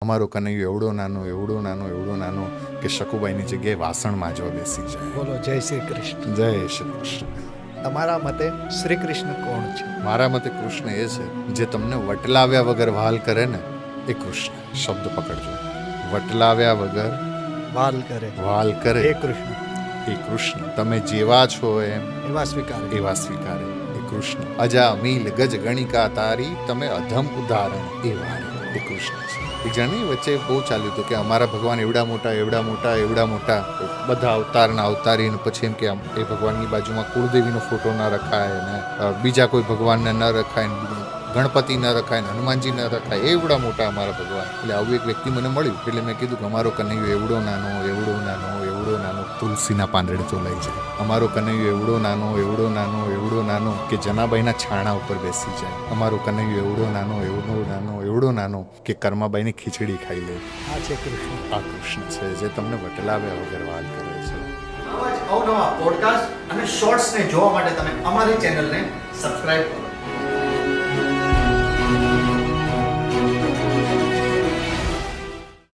અમારો કનૈયો એવડો નાનો એવડો નાનો એવડો નાનો કે શકુબાઈની જગ્યાએ વાસણ માંજવા બેસી જાય. બોલો જય શ્રી કૃષ્ણ. જય શ્રી કૃષ્ણ. તમારા મતે શ્રી કૃષ્ણ કોણ છે? મારા મતે કૃષ્ણ એ છે જે તમને વટલાવ્યા વગર વાલ કરે ને એ કૃષ્ણ. શબ્દ પકડજો, વટલાવ્યા વગર વાલ કરે વાલ કરે એ કૃષ્ણ. એ કૃષ્ણ. તમે જેવા છો એમ એવા સ્વીકાર. એવા સ્વીકારે એ કૃષ્ણ. અજા મીલ ગજ ગણિકા તારી તમે અધમ ઉદાહરણ એ વારે એ કૃષ્ણ છે. એક જણની વચ્ચે બહુ ચાલ્યું હતું કે અમારા ભગવાન એવડા મોટા એવડા મોટા એવડા મોટા, બધા અવતારના અવતારી, ને પછી એમ કે એ ભગવાનની બાજુમાં કુળદેવીનો ફોટો ના રખાય ને બીજા કોઈ ભગવાનને ન રખાય ને ગણપતિ ન રખાય ને હનુમાનજી ન રખાય, એવડા મોટા અમારા ભગવાન. એટલે આવું એક વ્યક્તિ મને મળ્યું એટલે મેં કીધું કે અમારો કનૈયો એવડો નાનો એવડો નાનો એવડો નાનો તુલસીના પાંદડે તો લઈ જાય. અમારો કનૈયો એવડો નાનો એવડો નાનો એવડો નાનો કે જનાબાઈના છાણા ઉપર બેસી જાય. અમારો કનૈયો એવડો નાનો એવડો નાનો એવડો નાનો કે કર્માબાઈની ખીચડી ખાઈ લે. આ છે કૃષ્ણ. આ કૃષ્ણ છે જે તમને વટલાવ્યા વગર વાલ કરે છે. આવા જ અવનવા પોડકાસ્ટ અને શોર્ટ્સને જોવા માટે તમે અમારી ચેનલને સબસ્ક્રાઇબ કરો.